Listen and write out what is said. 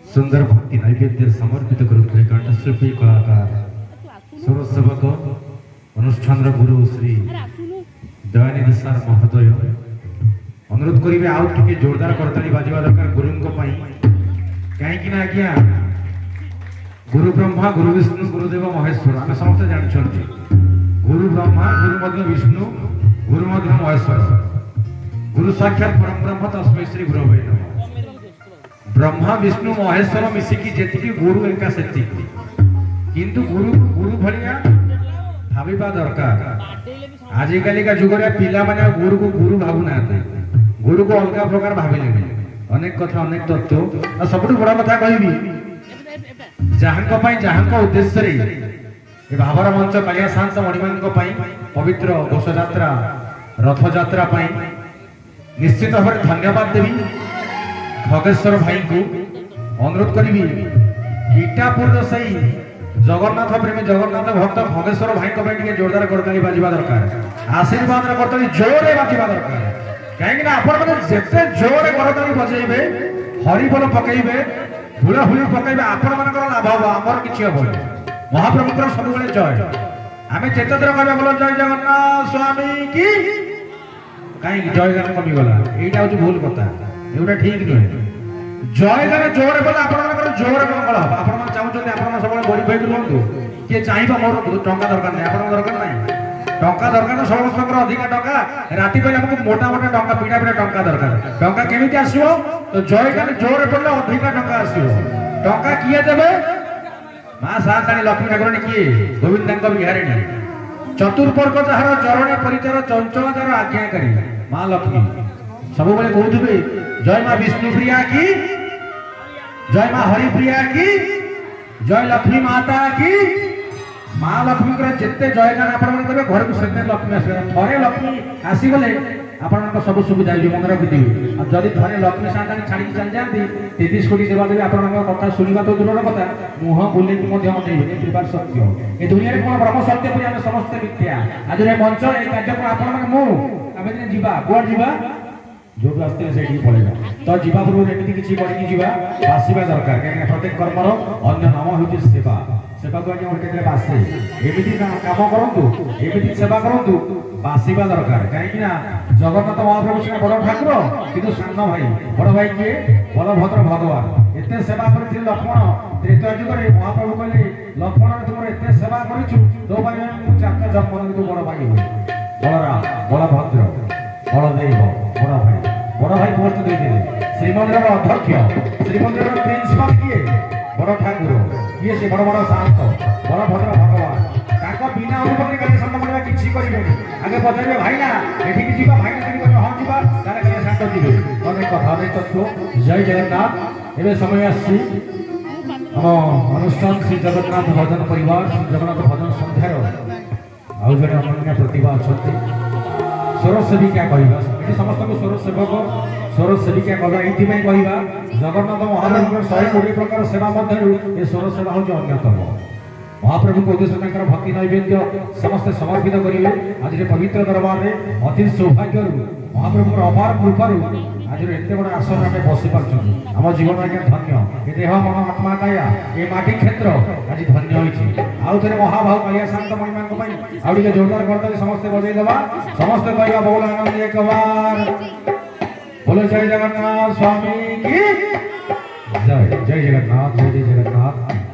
सुंदर भक्ति नैवेद्य समर्पित करुले कंठशिल्पी कलाकार स्वरसेवक अनुष्ठान गुरु श्री दयानिधि सार महोदय अनुरोध करेंगे आउ टे जोरदार करताली बाजवा दरकार गुरु कहीं आज्ञा गुरु ब्रह्मा गुरु विष्णु गुरुदेव महेश्वर आम समस्त जानते गुरु ब्रह्मा गुरु विष्णु गुरु महेश्वर गुरु साक्षात परम ब्रह्म तस्मै श्री गुरवे नमः। ब्रह्मा विष्णु महेश्वर मिसिकी जेतिकी गुरु एका सेतिकी किंतु गुरु गुरु भलिया भाविबा दरकार। आजिकाली का जुग रे पिला माने गुरु को गुरु भाबु ना गुरु को अलग प्रकार भाबिले अनेक कथा अनेक तत्व सबुठ बड़ा कथा कहबी जहांको पई जहांको उद्देश्य रे ए भावर मंच कालिया शांत मणिमानको पई पवित्र घोष यात्रा रथ यात्रा पई निश्चित भाव धन्यवाद देवी खगेश्वर भाई को अनुरोध करी इटापुर सही जगन्नाथ प्रेमी जगन्नाथ भक्त खगेश्वर भाई को जोरदार करताली बाजिबा दरकार आशीर्वाद करताली जोरे बाजिबा दरकार कहीं आपण मैंने जिते जोरे करताली बजेबे हरिबोल पकेबे हुलाहुली पकेबे आपण मानकर लाभ हम आमर किछि होबो महाप्रभुकर सब बेले जय आमे चेतद्र कहबे बोलो जय जगन्नाथ स्वामी की कहीं जय गान कमी गला एटा हो भूल कथा एटा ठीक नुहे जय गान जोरे बोला आपण जोरे मंगल हम आपण चाहते आप सब बड़ी बही रुहतु किए चाहिए मोर टंका दरकार नहीं आप दरकार नहीं टंका दरकार समस्त अधिक टंका राति पे आमको मोटा मोटा टंका पीड़ा पीड़ा टंका दरकार टंका केमी आसो तो जय गान जोरे पड़े अधिक टंका आसो टंका किए देवे माँ साताणी लक्ष्मी ठाकुराणी किए गोविंदा बिहारिणी चतुर्पर्ग जार चरण परिचर चंचल जार आज्ञाकारी माँ लक्ष्मी सब बेले कहते जय माँ विष्णुप्रिया की जय माँ हरिप्रिया की जय लक्ष्मी माता की माँ लक्ष्मी जिते जय गान आपे घर को से लक्ष्मी आस थे लक्ष्मी आसीगले आप सब सुविधा मन रखिथे जदि थे लक्ष्मी साताणी छाड़ी चली जाती 33 कोटी देवादेवी आप कथा शुणा तो दूर कथा मुह बुलेबे सत्य ए दुनिया में कौन ब्रह्म सत्य पर आम समस्त मिथ्या आज मंच ये कार्यक्रम आप जीवा कुआ जीवा जो आसते से पड़ेगा तो जीवा पूर्व एमती किसी पड़ी जीवा आसवा दरकार कहीं प्रत्येक कर्मर अन्य नाम हूँ सेवा सेवा को आगे बासे एमती काम करूँ एमती सेवा करूँ बासवा दरकार कहीं जगन्नाथ महाप्रभु से बड़ ठाकुर किंतु सान भाई बड़ भाई किए बलभद्र भगवान एत सेवा कर लक्ष्मण त्रेता जुग महाप्रभु कहले लक्ष्मण तुम एत सेवा कर तो चार जन्म तू बड़ भाई हुए बलराम बलभद्र बलदेव बड़ भाई पोस्ट देते श्रीमंदिर अध्यक्ष श्रीमंदिर प्रिंसिपाल किए बड़ ठाकुर किए से बड़ बड़ शांत बलभद्र भगवान बिना अनुमति कहीं शांत मनवा किसी करेंगे आगे पचारे भाई ना ये जी भाई ना हाँ जीवा तारे शांत जी अनेक कथा अनेक तत्व जय जगन्नाथ एवं समय आसी अनुष्ठान श्री जगन्नाथ भजन परिवार श्री जगन्नाथ भजन संध्यार आउ जड़े अनन्य प्रतिभा अच्छा स्वर सेविका कहवा ये समस्त को स्वर सेवक स्वर सेविका कहवा ये कहवा जगन्नाथ महाप्रभु 120 प्रकार सेवा मध्य ये स्वर सेवा हूँ अन्यतम महाप्रभु को उद्देश्य भक्ति नैवेद्य समस्त समर्पित करेंगे आज पवित्र दरबार में अति सौभाग्य महाप्रभु अपार कृपार आज एत बड़ा आसन आम बसी पार्टी आम जीवन आज्ञा धन्य ये देह मन आत्मा काया ये माटी क्षेत्र आज धन्य होती आउ थे महाभाव कालिया शांत महिमा आउ टे जोरदार करते समस्ते बजेदेवा समस्ते कहवा बोल आनंद एक बार बोलो जय जगन्नाथ स्वामी की जय जय जगन्नाथ जय जय जगन्नाथ।